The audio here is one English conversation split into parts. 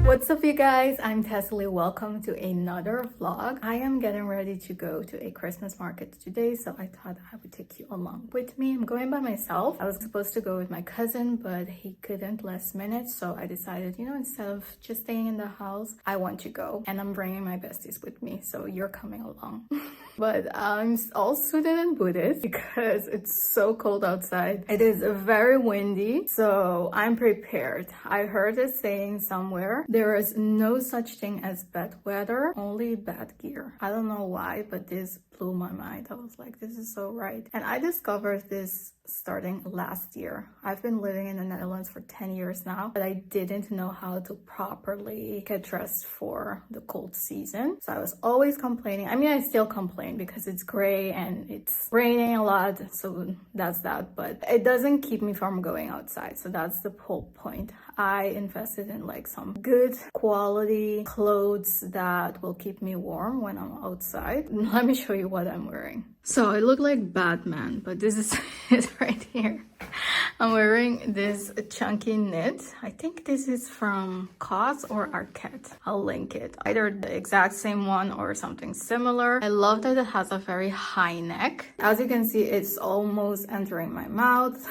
What's up, you guys? I'm Tessie. Welcome to another vlog. I am getting ready to go to a Christmas market today, so I thought I would take you along with me. I'm going by myself. I was supposed to go with my cousin, but he couldn't last minute, so I decided, instead of just staying in the house, I want to go, and I'm bringing my besties with me, so you're coming along. But I'm all suited and booted because it's so cold outside. It is very windy, so I'm prepared. I heard a saying somewhere, there is no such thing as bad weather, only bad gear. I don't know why, but this blew my mind. I was like, this is so right. And I discovered this starting last year. I've been living in the Netherlands for 10 years now, but I didn't know how to properly get dressed for the cold season. So I was always complaining. I mean, I still complain because it's gray and it's raining a lot. So that's that, but it doesn't keep me from going outside. So that's the whole point. I invested in like some good quality clothes that will keep me warm when I'm outside. Let me show you what I'm wearing. So I look like Batman, but this is it right here. I'm wearing this chunky knit. I think this is from COS or Arket. I'll link it. Either the exact same one or something similar. I love that it has a very high neck. As you can see, it's almost entering my mouth.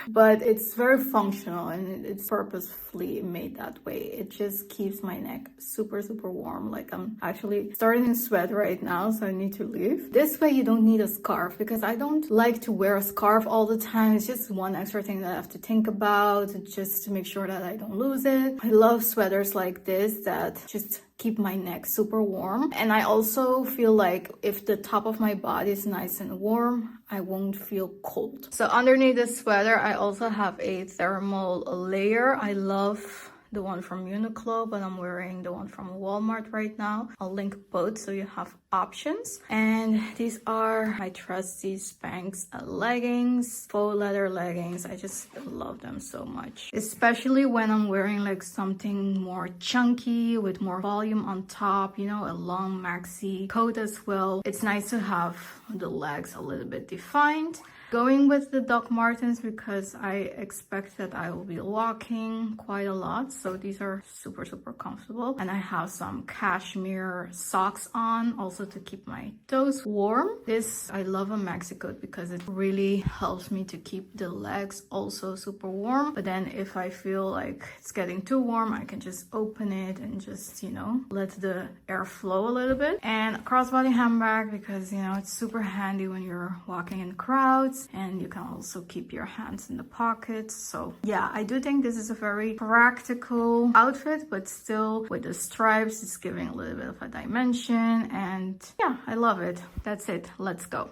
But it's very functional and it's purposefully made that way. It just keeps my neck super warm. Like I'm actually starting to sweat right now, so I need to leave. This way you don't need a scarf because I don't like to wear a scarf all the time. It's just one extra thing that I have to think about just to make sure that I don't lose it. I love sweaters like this that just keep my neck super warm. And I also feel like if the top of my body is nice and warm, I won't feel cold. So underneath the sweater, I also have a thermal layer. I love the one from Uniqlo, but I'm wearing the one from Walmart right now. I'll link both so you have options. And these are my trusty Spanx leggings, faux leather leggings. I just love them so much, especially when I'm wearing like something more chunky with more volume on top, a long maxi coat as well. It's nice to have the legs a little bit defined. going with the Doc Martens because I expect that I will be walking quite a lot. So these are super, super comfortable. And I have some cashmere socks on also to keep my toes warm. This, I love a maxi coat because it really helps me to keep the legs also super warm. But then if I feel like it's getting too warm, I can just open it and just, you know, let the air flow a little bit. And a crossbody handbag because, you know, it's super handy when you're walking in crowds, and you can also keep your hands in the pockets. So yeah, I do think this is a very practical outfit, but still with the stripes, it's giving a little bit of a dimension. And yeah, I love it. That's it. Let's go.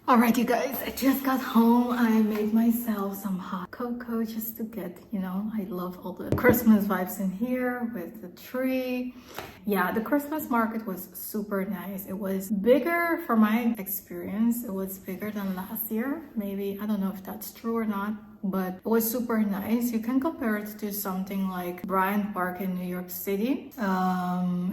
Alright, you guys, I just got home. I made myself some hot cocoa just to get, you know, I love all the Christmas vibes in here with the tree. Yeah, the Christmas market was super nice. It was bigger, for my experience, it was bigger than last year. Maybe, I don't know if that's true or not, but it was super nice. You can compare it to something like Bryant Park in New York City.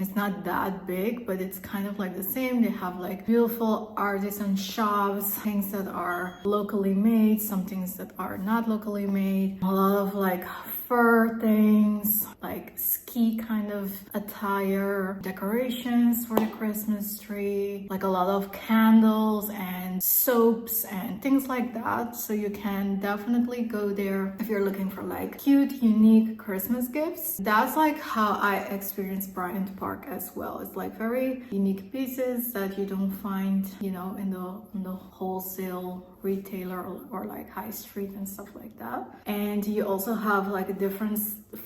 It's not that big, but it's kind of like the same. They have like beautiful artisan shops, things that are locally made, some things that are not locally made, a lot of like fur things, like ski kind of attire, decorations for the Christmas tree, like a lot of candles and soaps and things like that. So you can definitely go there if you're looking for like cute, unique Christmas gifts. That's like how I experienced Bryant Park as well. It's like very unique pieces that you don't find, you know, in the wholesale retailer or like high street and stuff like that. And you also have like different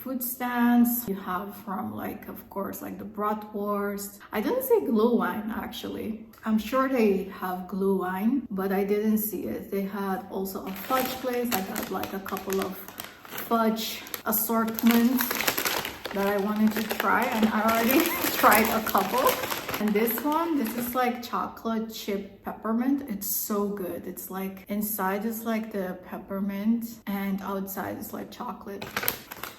food stands. You have from like, of course, like the bratwurst. I didn't see glue wine actually. I'm sure they have glue wine, but I didn't see it. They had also a fudge place. I got like a couple of fudge assortments that I wanted to try, and I already tried a couple. And this one, this is like chocolate chip peppermint. It's so good. It's like inside is like the peppermint and outside is like chocolate.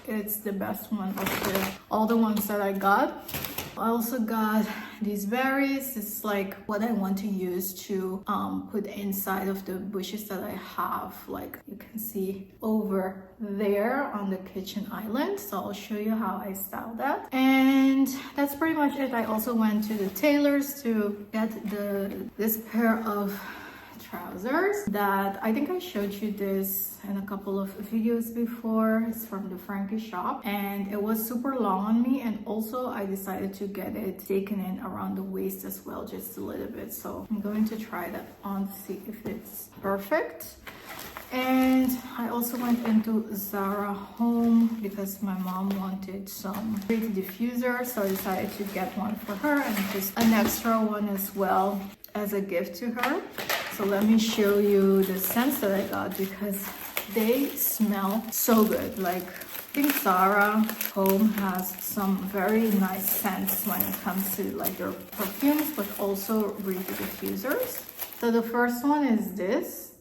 It's the best one of all the ones that I got. I also got these berries. It's like what I want to use to put inside of the bushes that I have, like you can see over there on the kitchen island. So I'll show you how I style that. And that's pretty much it. I also went to the tailor's to get this pair of trousers that I think I showed you this in a couple of videos before. It's from the Frankie shop and it was super long on me, and also I decided to get it taken in around the waist as well, just a little bit. So I'm going to try that on to see if it's perfect. And I also went into Zara Home because my mom wanted some pretty diffuser, so I decided to get one for her and just an extra one as well as a gift to her. So let me show you the scents that I got because they smell so good. Like, I think Zara Home has some very nice scents when it comes to like their perfumes, but also really diffusers. So the first one is this.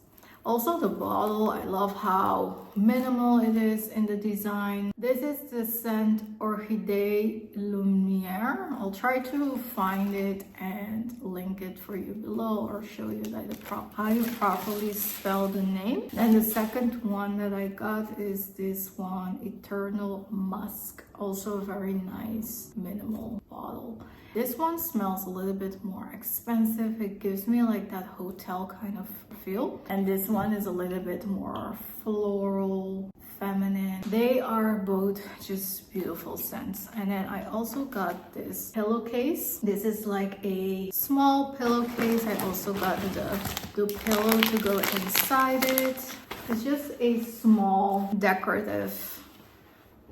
Also the bottle, I love how minimal it is in the design. This is the scent Orchidée Lumière. I'll try to find it and link it for you below, or show you like how you properly spell the name. And the second one that I got is this one, Eternal Musk. Also a very nice minimal bottle. This one smells a little bit more expensive. It gives me like that hotel kind of feel. And this one is a little bit more floral, feminine. They are both just beautiful scents. And then I also got this pillowcase. This is like a small pillowcase. I also got the pillow to go inside it. It's just a small decorative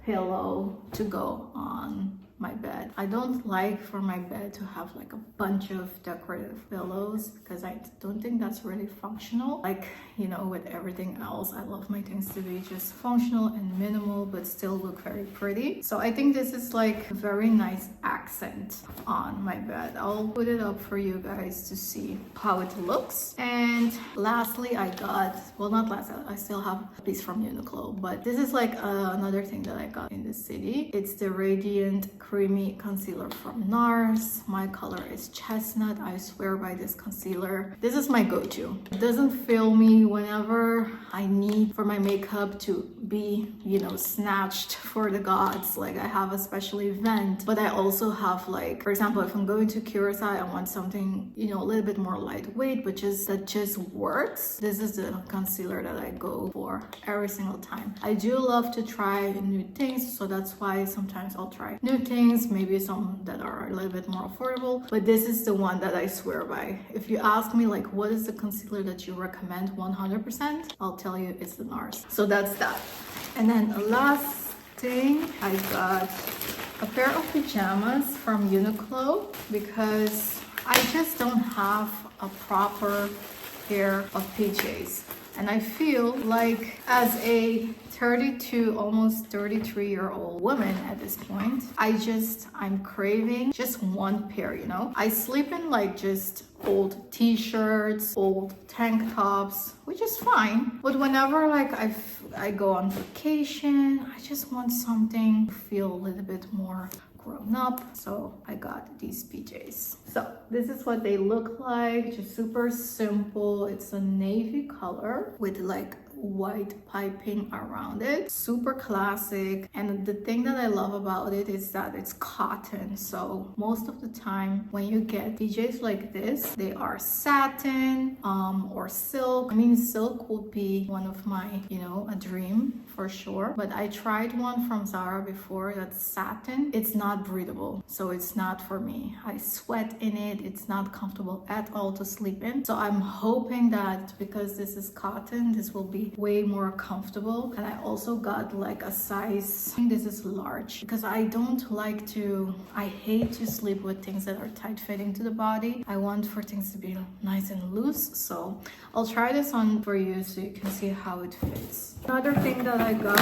pillow to go on my bed. I don't like for my bed to have like a bunch of decorative pillows, because I don't think that's really functional. Like, you know, with everything else, I love my things to be just functional and minimal, but still look very pretty. So I think this is like a very nice accent on my bed. I'll put it up for you guys to see how it looks. And lastly, I got, well, not last, I still have a piece from Uniqlo, but this is like another thing that I got in the city. It's the Radiant Creamy Concealer from NARS. My color is chestnut. I swear by this concealer. This is my go-to. It doesn't fail me whenever I need for my makeup to be, you know, snatched for the gods. Like I have a special event, but I also have like, for example, if I'm going to Curacao, I want something, you know, a little bit more lightweight, but that just works. This is the concealer that I go for every single time. I do love to try new things, so that's why sometimes I'll try new things, maybe some that are a little bit more affordable, but this is the one that I swear by. If you ask me like what is the concealer that you recommend 100%, I'll tell you it's the NARS. So that's that. And then the last thing, I got a pair of pajamas from Uniqlo, because I just don't have a proper pair of PJs. And I feel like as a 32, almost 33-year-old woman at this point, I'm craving just one pair, you know? I sleep in like just old t-shirts, old tank tops, which is fine. But whenever like I go on vacation, I just want something to feel a little bit more grown up. So I got these PJs. So this is what they look like, just super simple. It's a navy color with like white piping around it, super classic. And the thing that I love about it is that it's cotton, so most of the time when you get PJs like this, they are satin or silk. I mean, silk would be one of my, you know, a dream for sure, but I tried one from Zara before that's satin. It's not breathable, so it's not for me. I sweat in it. It's not comfortable at all to sleep in. So I'm hoping that because this is cotton, this will be way more comfortable. And I also got like a size, I think this is large, because I hate to sleep with things that are tight fitting to the body. I want for things to be nice and loose. So I'll try this on for you so you can see how it fits. Another thing that I got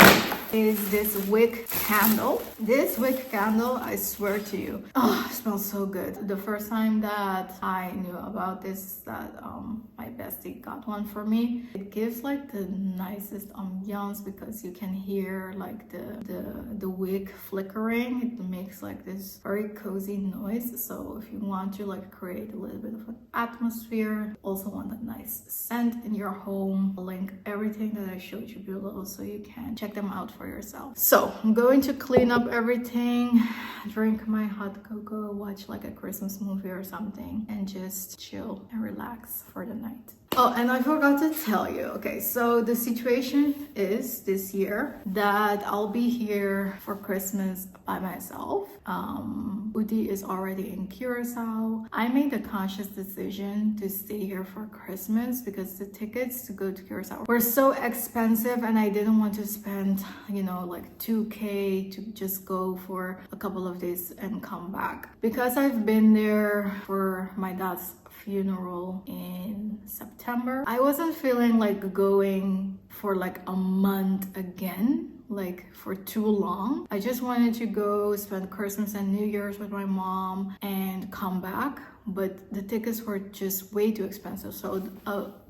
is this wick candle. This wick candle, I swear to you, oh, it smells so good. The first time that I knew about this, that my bestie got one for me. It gives like the nicest ambiance because you can hear like the wick flickering. It makes like this very cozy noise. So if you want to like create a little bit of an atmosphere, also want a nice scent in your home, I'll link everything that I showed you below so you can check them out for yourself. So I'm going to clean up everything, drink my hot cocoa, watch like a Christmas movie or something, and just chill and relax for the night. Oh, and I forgot to tell you. Okay, so the situation is this year that I'll be here for Christmas by myself. Uti is already in Curacao. I made a conscious decision to stay here for Christmas because the tickets to go to Curacao were so expensive and I didn't want to spend, you know, like $2,000 to just go for a couple of days and come back. Because I've been there for my dad's funeral in September, I wasn't feeling like going for like a month again, like for too long. I just wanted to go spend Christmas and New Year's with my mom and come back but the tickets were just way too expensive. So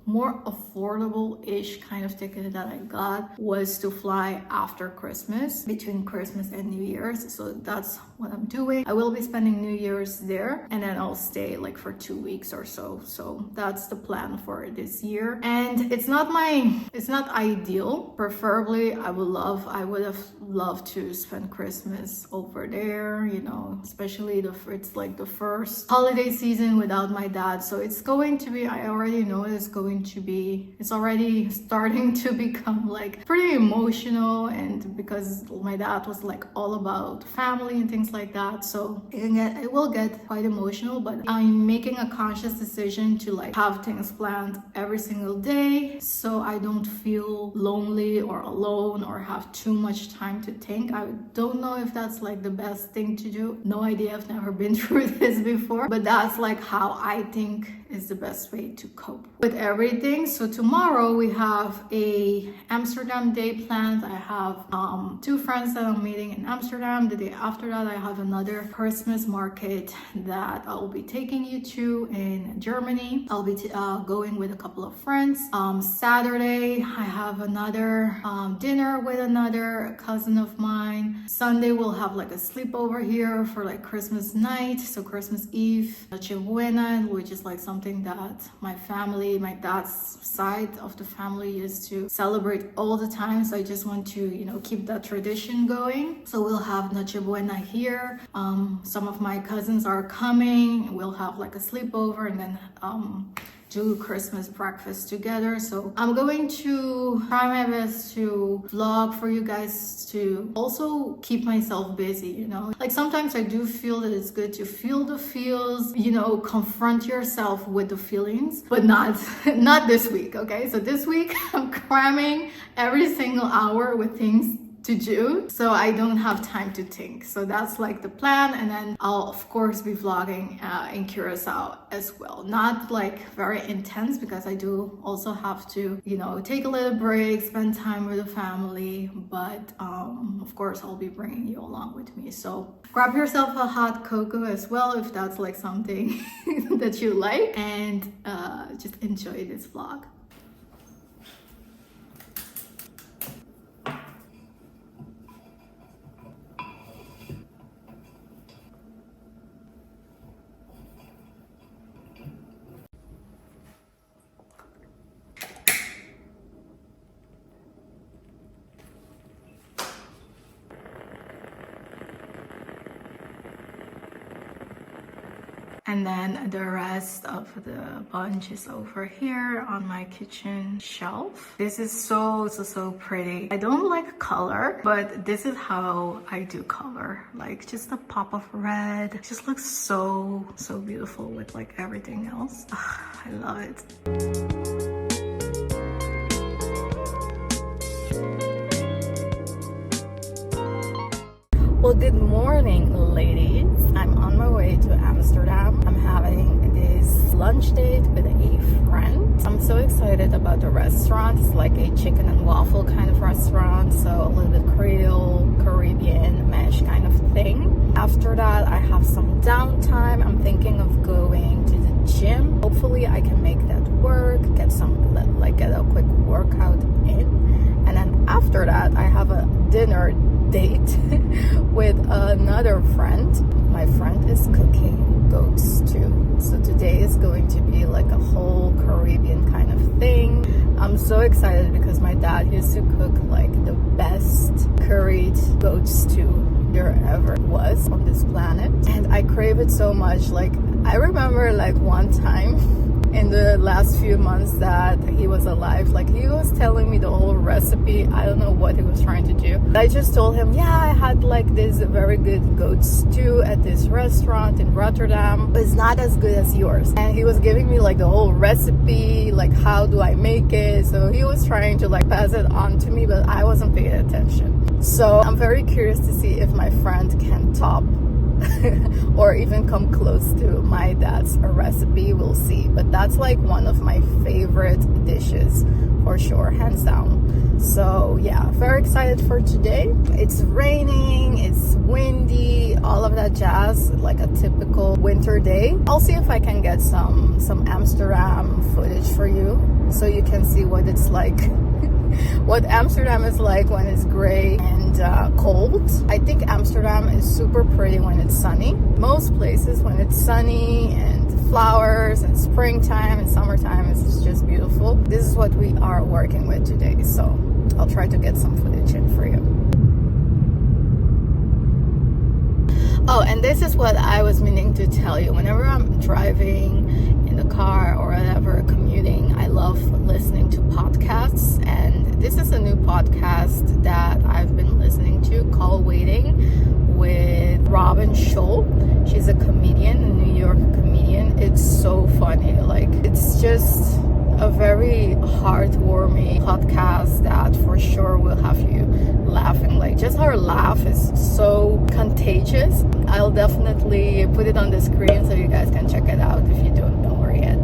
more affordable-ish kind of ticket that I got was to fly after Christmas, between Christmas and New Year's. So that's what I'm doing. I will be spending New Year's there, and then I'll stay like for 2 weeks or so. So that's the plan for this year. And it's not ideal. Preferably, I would have loved to spend Christmas over there, you know, especially it's like the first holiday season without my dad. So it's going to be, I already know it's already starting to become like pretty emotional, and because my dad was like all about family and things like that, so it will get quite emotional. But I'm making a conscious decision to like have things planned every single day, so I don't feel lonely or alone or have too much time to think. I don't know if that's like the best thing to do. No idea, I've never been through this before, but that's like how I think is the best way to cope with everything. So tomorrow we have a Amsterdam day planned. I have 2 friends that I'm meeting in Amsterdam. The day after that I have another Christmas market that I'll be taking you to in Germany. I'll be going with a couple of friends. Saturday I have another dinner with another cousin of mine. Sunday we'll have like a sleepover here for like Christmas night, so Christmas Eve, Noche Buena, which is like something that my dad's side of the family used to celebrate all the time. So I just want to, you know, keep that tradition going. So we'll have Noche Buena here. Some of my cousins are coming. We'll have like a sleepover and then do Christmas breakfast together. So I'm going to try my best to vlog for you guys, to also keep myself busy, you know. Like sometimes I do feel that it's good to feel the feels, you know, confront yourself with the feelings, but not this week, okay? So this week I'm cramming every single hour with things to do, so I don't have time to think. So that's like the plan. And then I'll of course be vlogging in Curacao as well. Not like very intense, because I do also have to, you know, take a little break, spend time with the family, but of course I'll be bringing you along with me. So grab yourself a hot cocoa as well if that's like something that you like, and just enjoy this vlog. And then the rest of the bunch is over here on my kitchen shelf. This is so pretty. I don't like color, but this is how I do color. Like just a pop of red. It just looks so beautiful with like everything else. I love it. Well, good morning, ladies. I'm on my way to Amsterdam. I'm having this lunch date with a friend. I'm so excited about the restaurant. It's like a chicken and waffle kind of restaurant, so a little bit Creole, Caribbean mesh kind of thing. After that, I have some downtime. I'm thinking of going to the gym. Hopefully, I can make that work, get a quick workout in. And then after that, I have a dinner date with another friend. My friend is cooking goat stew, so today is going to be like a whole Caribbean kind of thing. I'm so excited because my dad used to cook like the best curried goat stew there ever was on this planet, and I crave it so much. Like I remember like one time in the last few months that he was alive, like he was telling me the whole recipe. I don't know what he was trying to do. I just told him, yeah, I had like this very good goat stew at this restaurant in Rotterdam, but it's not as good as yours. And he was giving me like the whole recipe, like how do I make it. So he was trying to like pass it on to me, but I wasn't paying attention. So I'm very curious to see if my friend can top or even come close to my dad's recipe. We'll see. But that's like one of my favorite dishes for sure, hands down. So yeah, very excited for today. It's raining, it's windy, all of that jazz, like a typical winter day. I'll see if I can get some Amsterdam footage for you so you can see what it's like. What Amsterdam is like when it's gray and cold. I think Amsterdam is super pretty when it's sunny. Most places when it's sunny and flowers and springtime and summertime, it's just beautiful. This is what we are working with today, so I'll try to get some footage in for you. Oh, and this is what I was meaning to tell you. Whenever I'm driving in the car or whatever, commuting, I love listening to podcasts. And this is a new podcast that I've been listening to called Waiting with Robin Scholl. She's a comedian, a New York comedian. It's so funny. Like, it's just a very heartwarming podcast that for sure will have you laughing. Like, just her laugh is so contagious. I'll definitely put it on the screen so you guys can check it out if you don't know her yet.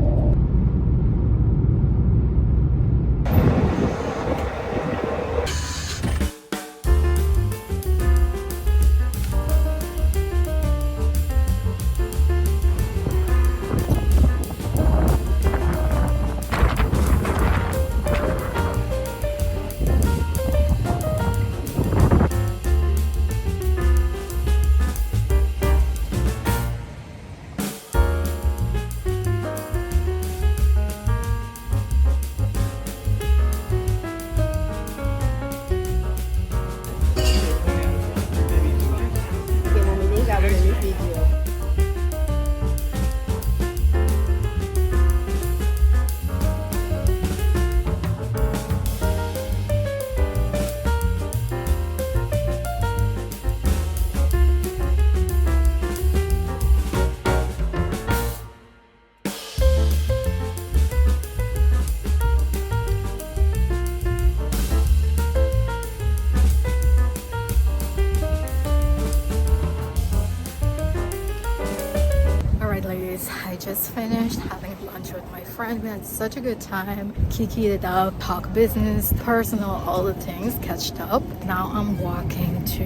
I just finished having lunch with my friend. We had such a good time. Kikied it up, talk business, personal, all the things, catched up. Now I'm walking to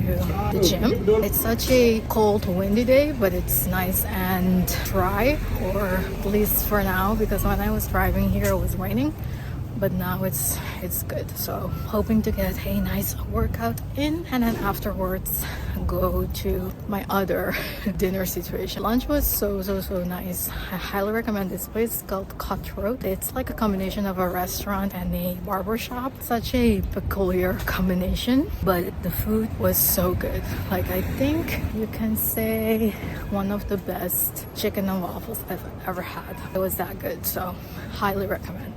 the gym. It's such a cold, windy day, but it's nice and dry, or at least for now, because when I was driving here it was raining. But now it's good, so hoping to get a nice workout in, and then afterwards go to my other dinner situation. Lunch was so nice. I highly recommend this place. It's called Cutthroat. It's like a combination of a restaurant and a barber shop. Such a peculiar combination, but the food was so good. Like, I think you can say one of the best chicken and waffles I've ever had. It was that good, so highly recommend.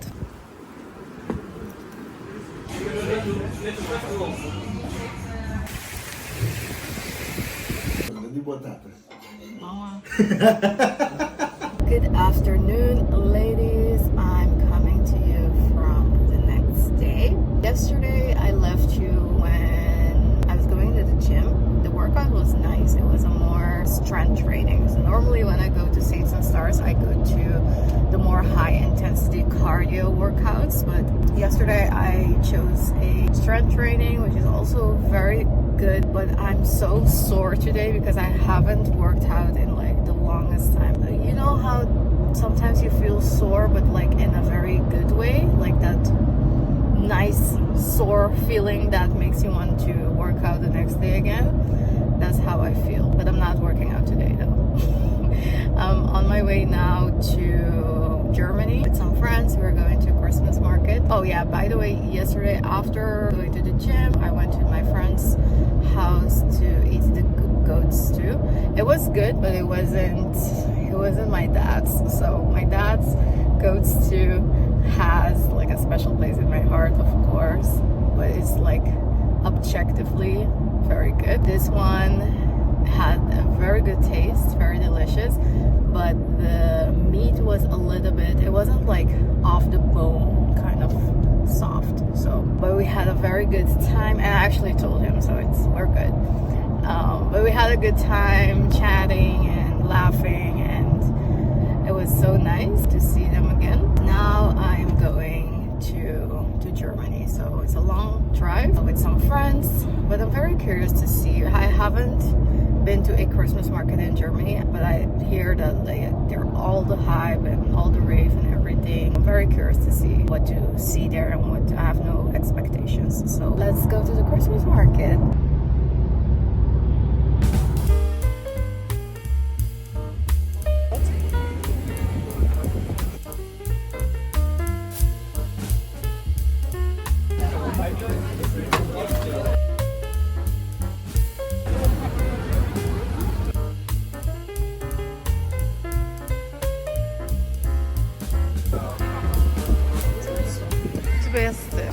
Good afternoon, ladies. I'm coming to you from the next day. Yesterday I left you when I was going to the gym. The workout was nice. It was a more strength training. So normally when I go to Saints and Stars, I go to the more high intensity cardio workouts, but yesterday I chose a strength training, which is also very good, but I'm so sore today because I haven't worked out in like the longest time. You know how sometimes you feel sore, but like in a very good way, like that nice sore feeling that makes you want to work out the next day again. That's how I feel, but I'm not working out today though. I'm on my way now to Germany with some friends. We're going to a Christmas market. Oh yeah, by the way, yesterday after going to the gym, I went to my friend's house to eat the goat stew. It was good, but it wasn't my dad's. So my dad's goat stew has like a special place in my heart, of course, but it's like objectively very good. This one had a very good taste, very delicious, but the meat was a little bit, it wasn't like off the bone, kind of soft. So, but we had a very good time, and I actually told him, so we're good. But we had a good time chatting and laughing, and it was so nice to see them again. Now I'm going to Germany, so it's a long drive with some friends, but I'm very curious to see. I haven't been to a Christmas market in Germany, but I hear that they're all the hype and all the rave and everything. I'm very curious to see what to see there and what I have no expectations. So let's go to the Christmas market. Beste.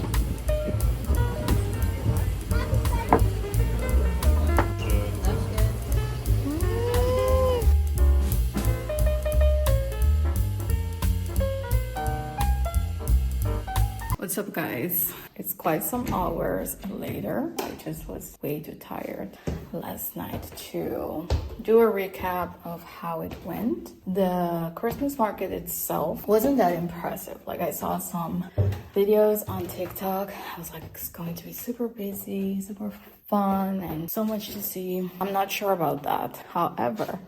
What's up, guys? It's quite some hours later. I just was way too tired last night to do a recap of how it went. The Christmas market itself wasn't that impressive. Like, I saw some videos on TikTok. I was like, it's going to be super busy, super fun, and so much to see. I'm not sure about that. However,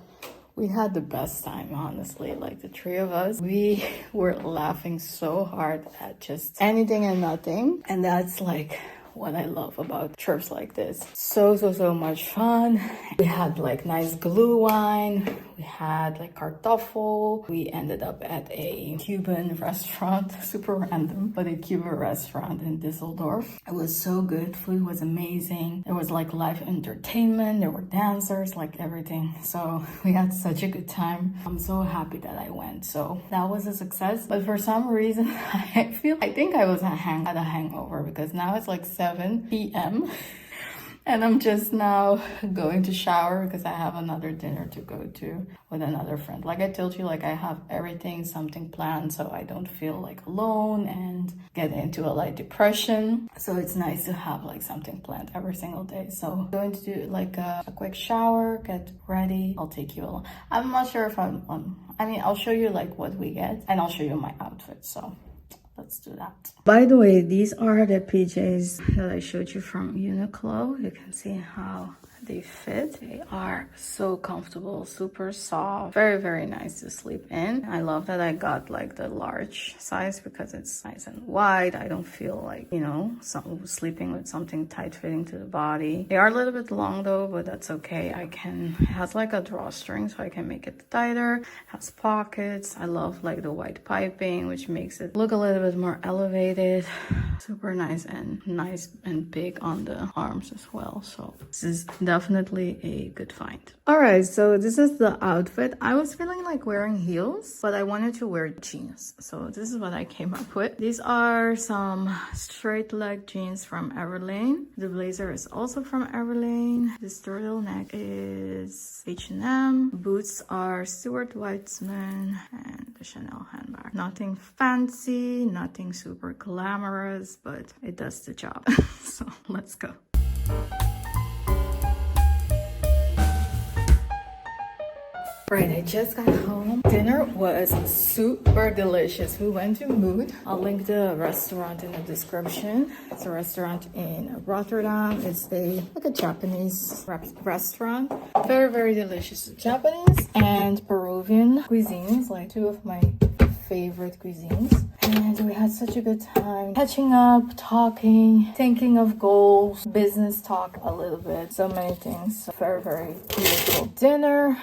we had the best time, honestly. Like, the three of us, we were laughing so hard at just anything and nothing. And that's like what I love about trips like this. So much fun. We had like nice glue wine. We had like kartoffel. We ended up at a Cuban restaurant, super random, but a Cuban restaurant in Düsseldorf. It was so good. Food was amazing. There was like live entertainment. There were dancers, like everything. So we had such a good time. I'm so happy that I went. So that was a success. But for some reason, I think I was had a hangover because now it's like 7 p.m. and I'm just now going to shower because I have another dinner to go to with another friend. Like I told you, like I have something planned so I don't feel like alone and get into a light depression. So it's nice to have like something planned every single day. So I'm going to do like a quick shower, get ready. I'll take you along. I'm not sure if I'll show you like what we get and I'll show you my outfit. So let's do that. By the way, these are the PJs that I showed you from Uniqlo. You can see how they fit. They are so comfortable, super soft, very nice to sleep in. I love that I got like the large size because it's nice and wide. I don't feel like, sleeping with something tight fitting to the body. They are a little bit long though, but that's okay. It has like a drawstring so I can make it tighter. It has pockets. I love like the white piping, which makes it look a little bit more elevated. Super nice and big on the arms as well. So this is definitely a good find. All right, so this is the outfit. I was feeling like wearing heels, but I wanted to wear jeans. So this is what I came up with. These are some straight leg jeans from Everlane. The blazer is also from Everlane. This turtleneck is H&M. Boots are Stuart Weitzman and the Chanel handbag. Nothing fancy, nothing super glamorous, but it does the job. So let's go. Right, I just got home. Dinner was super delicious. We went to Mood. I'll link the restaurant in the description. It's a restaurant in Rotterdam. It's like a Japanese restaurant. Very delicious. Japanese and Peruvian cuisines, like two of my favorite cuisines. And we had such a good time catching up, talking, thinking of goals, business talk a little bit, so many things. Very beautiful dinner.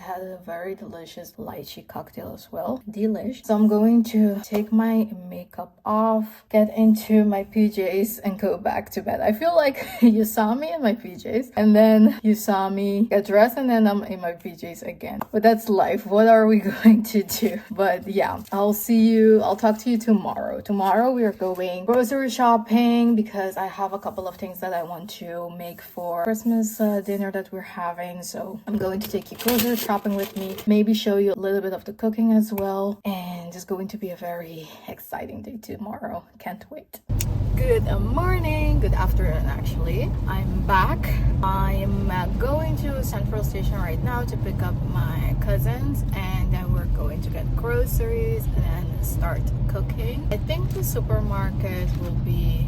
Had a very delicious lychee cocktail as well. Delish. So I'm going to take my makeup off, get into my PJs and go back to bed. I feel like you saw me in my PJs and then you saw me get dressed and then I'm in my PJs again. But that's life. What are we going to do? But yeah, I'll talk to you tomorrow. Tomorrow we are going grocery shopping because I have a couple of things that I want to make for Christmas dinner that we're having. So I'm going to take you grocery shopping with me, maybe show you a little bit of the cooking as well, and it's going to be a very exciting day tomorrow. Can't wait. Good morning, good afternoon actually. I'm back. I'm going to Central Station right now to pick up my cousins and then we're going to get groceries and then start cooking. I think the supermarket will be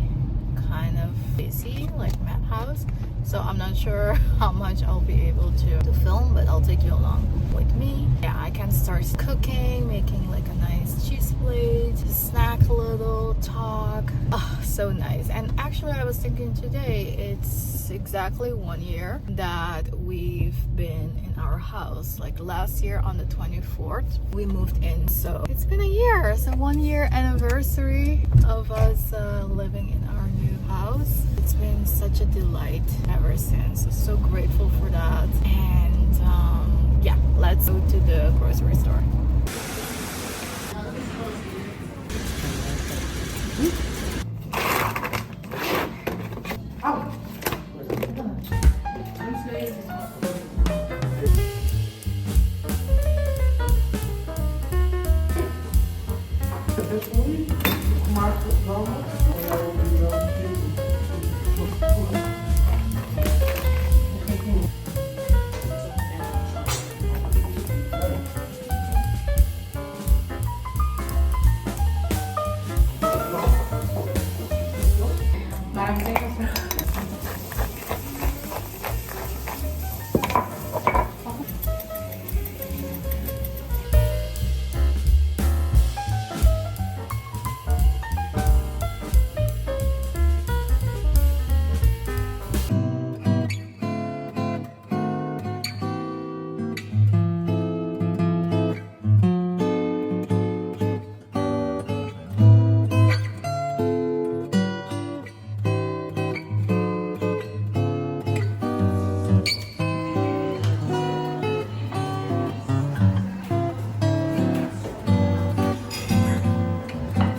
kind of busy, like madhouse. So I'm not sure how much I'll be able to film, but I'll take you along with me. Yeah, I can start cooking, making like a nice cheese plate, snack a little, talk. Oh, so nice. And actually I was thinking today, it's exactly 1 year that we've been in our house. Like last year on the 24th, we moved in. So it's been a year. It's a 1 year anniversary of us living in our new house. It's been such a delight ever since. So grateful for that. And yeah, let's go to the grocery store.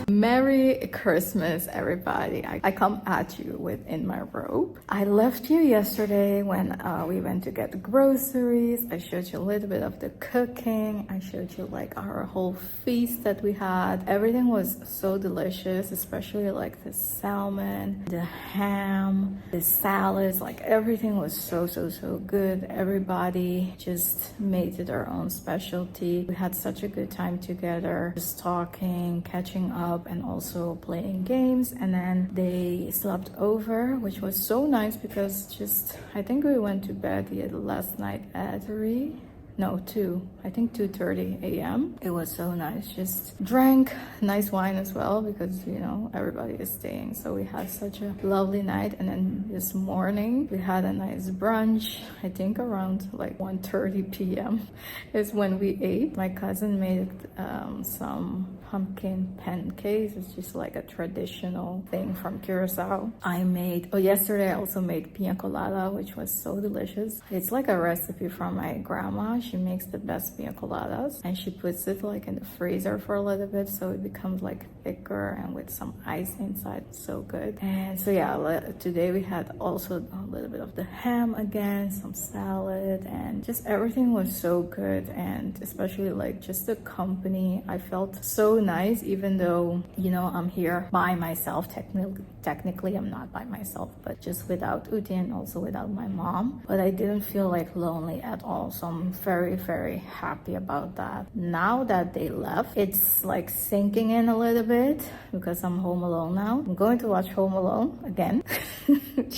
Merry Christmas, everybody. I come at you within my robe. I left you yesterday when we went to get the groceries. I showed you a little bit of the cooking. I showed you like our whole feast that we had. Everything was so delicious, especially like the salmon, the ham, the salads, like everything was so good. Everybody just made it their own specialty. We had such a good time together, just talking, catching up, and also playing games. And then they slept over, which was so nice because I think we went to bed last night at 2:30 a.m. It was so nice. Just drank nice wine as well because, you know, everybody is staying. So we had such a lovely night. And then this morning we had a nice brunch. I think around like 1:30 p.m. is when we ate. My cousin made some pumpkin pancakes. It's just like a traditional thing from Curacao. Yesterday I also made pina colada, which was so delicious. It's like a recipe from my grandma. She makes the best pina coladas and she puts it like in the freezer for a little bit so it becomes like thicker and with some ice inside. So good. And so yeah, today we had also a little bit of the ham again, some salad, and just everything was so good. And especially like just the company, I felt so nice, even though, you know, I'm here by myself. Technically I'm not by myself, but just without Uti and also without my mom. But I didn't feel like lonely at all. So I'm very happy about that. Now that they left, it's like sinking in a little bit because I'm home alone now. I'm going to watch Home Alone again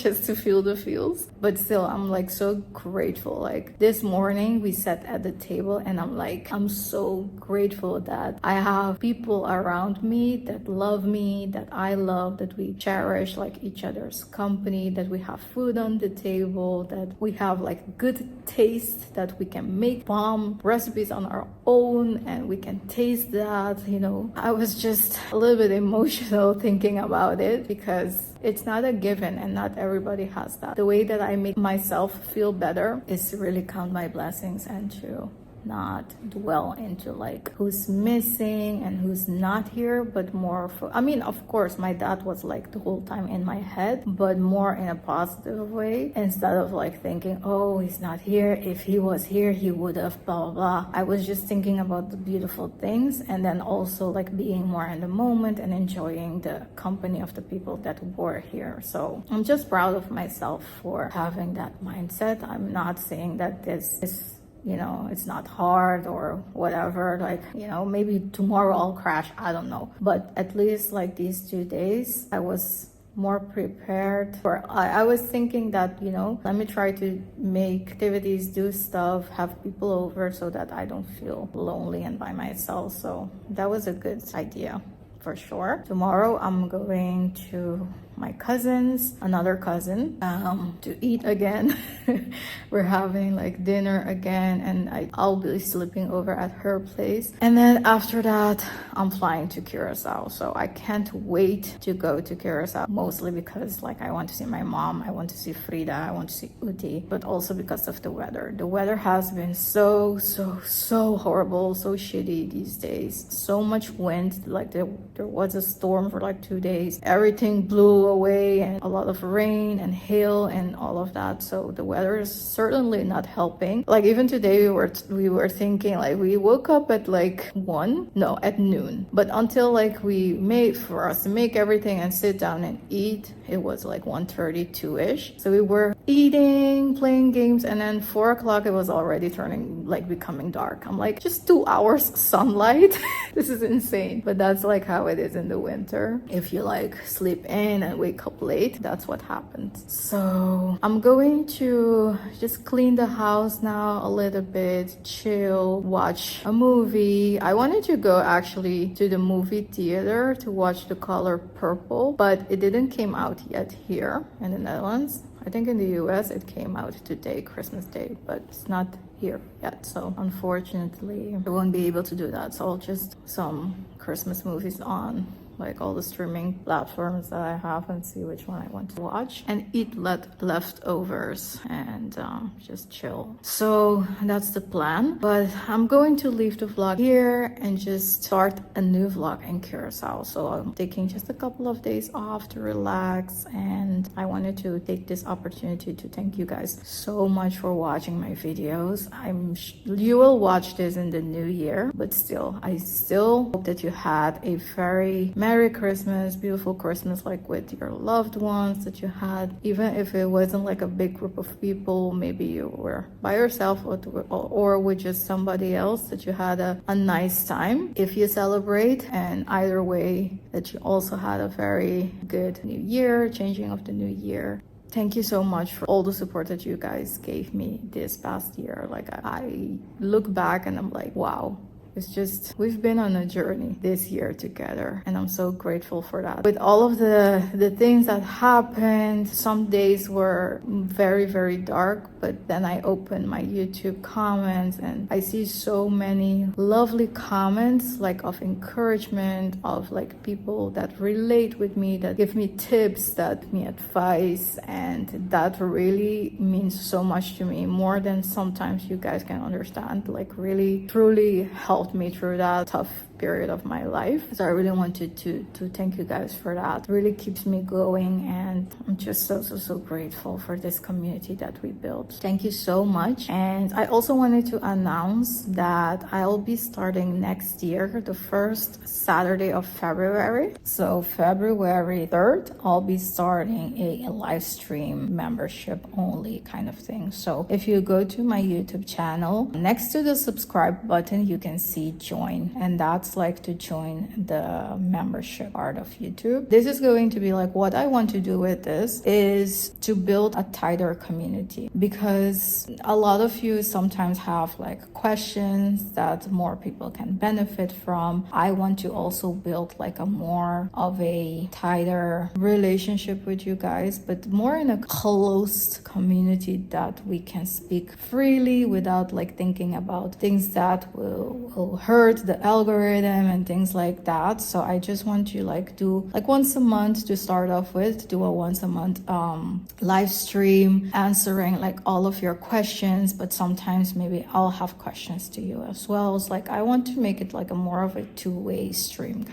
just to feel the feels. But still, I'm like so grateful. Like this morning we sat at the table and I'm so grateful that I have people around me that love me, that I love, that we cherish like each other's company, that we have food on the table, that we have like good taste, that we can make bomb recipes on our own and we can taste that. You know, I was just a little bit emotional thinking about it because it's not a given and not everybody has that. The way that I make myself feel better is to really count my blessings and to not dwell into like who's missing and who's not here, but more for, I mean, of course my dad was like the whole time in my head, but more in a positive way, instead of like thinking, oh, he's not here, if he was here he would have blah blah blah. I was just thinking about the beautiful things and then also like being more in the moment and enjoying the company of the people that were here. So I'm just proud of myself for having that mindset. I'm not saying that this is, you know, it's not hard or whatever, like, you know, maybe tomorrow I'll crash, I don't know, but at least like these 2 days I was more prepared for. I was thinking that, you know, let me try to make activities, do stuff, have people over so that I don't feel lonely and by myself. So that was a good idea for sure. Tomorrow I'm going to my cousin's, another cousin, to eat again. We're having like dinner again, and I'll be sleeping over at her place. And then after that, I'm flying to Curacao. So I can't wait to go to Curacao, mostly because like I want to see my mom, I want to see Frida, I want to see Uti, but also because of the weather. The weather has been so horrible, so shitty these days. So much wind, like there was a storm for like 2 days. Everything blew away, and a lot of rain and hail and all of that. So the weather is certainly not helping. Like even today we were thinking, like we woke up at like at noon, but until like we made for us to make everything and sit down and eat, it was like 1:32ish. So we were eating, playing games, and then 4 o'clock it was already becoming dark. I'm like, just 2 hours sunlight. This is insane, but that's like how it is in the winter. If you like sleep in and wake up late, that's what happens. So I'm going to just clean the house now a little bit, chill, watch a movie. I wanted to go actually to the movie theater to watch The Color Purple, but it didn't came out yet here in the Netherlands. I think in the US it came out today, Christmas Day, but it's not here yet. So unfortunately, I won't be able to do that. So I'll just some Christmas movies on like all the streaming platforms that I have and see which one I want to watch and eat leftovers and just chill. So that's the plan, but I'm going to leave the vlog here and just start a new vlog in Curacao. So I'm taking just a couple of days off to relax, and I wanted to take this opportunity to thank you guys so much for watching my videos. You will watch this in the new year, but I still hope that you had a very Merry Christmas, beautiful Christmas, like with your loved ones that you had. Even if it wasn't like a big group of people, maybe you were by yourself or with just somebody else, that you had a nice time. If you celebrate, and either way, that you also had a very good new year, changing of the new year. Thank you so much for all the support that you guys gave me this past year. Like I look back and I'm like, wow. It's just, we've been on a journey this year together, and I'm so grateful for that. With all of the things that happened, some days were very dark, but then I opened my YouTube comments and I see so many lovely comments, like of encouragement, of like people that relate with me, that give me tips, that give me advice, and that really means so much to me, more than sometimes you guys can understand. Like really, truly helped me through that tough period of my life. So I really wanted to thank you guys for that. It really keeps me going, and I'm just so grateful for this community that we built. Thank you so much. And I also wanted to announce that I'll be starting next year, the first Saturday of February. So February 3rd, I'll be starting a live stream membership only kind of thing. So if you go to my YouTube channel, next to the subscribe button, you can see join, and that's like to join the membership part of YouTube. This is going to be like, what I want to do with this is to build a tighter community, because a lot of you sometimes have like questions that more people can benefit from. I want to also build like a more of a tighter relationship with you guys, but more in a closed community that we can speak freely without like thinking about things that will hurt the algorithm and things like that. So I just want to like do like once a month to start off with, do a once a month live stream answering like all of your questions, but sometimes maybe I'll have questions to you as well. It's like I want to make it like a more of a two-way street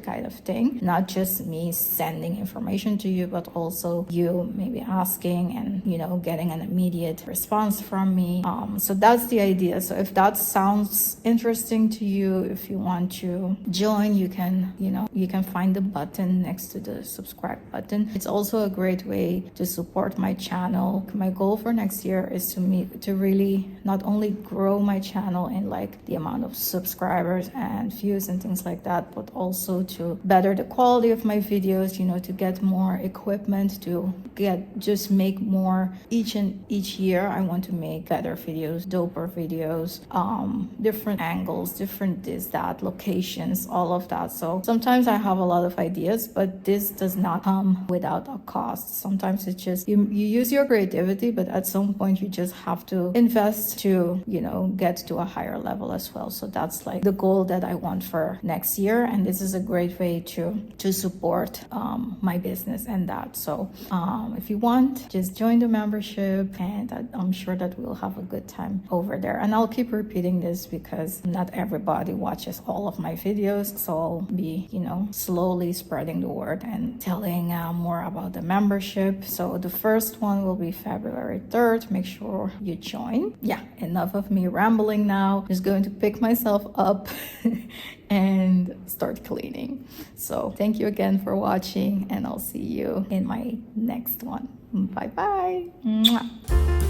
kind of thing, not just me sending information to you, but also you maybe asking and, you know, getting an immediate response from me. So that's the idea. So if that sounds interesting to you, if you want want to join, you can, you can find the button next to the subscribe button. It's also a great way to support my channel. My goal for next year is to really not only grow my channel in like the amount of subscribers and views and things like that, but also to better the quality of my videos, to get more equipment, to just make more each year. I want to make better videos, doper videos, different angles, different this, that, locations, all of that. So sometimes I have a lot of ideas, but this does not come without a cost. Sometimes it's just you use your creativity, but at some point you just have to invest to, get to a higher level as well. So that's like the goal that I want for next year, and this is a great way to support my business and that. So if you want, just join the membership, and I'm sure that we'll have a good time over there. And I'll keep repeating this because not everybody watches all of my videos, so I'll be, slowly spreading the word and telling more about the membership. So the first one will be February 3rd. Make sure you join. Yeah, enough of me rambling now. Just going to pick myself up and start cleaning. So thank you again for watching, and I'll see you in my next one. Bye bye. Mwah.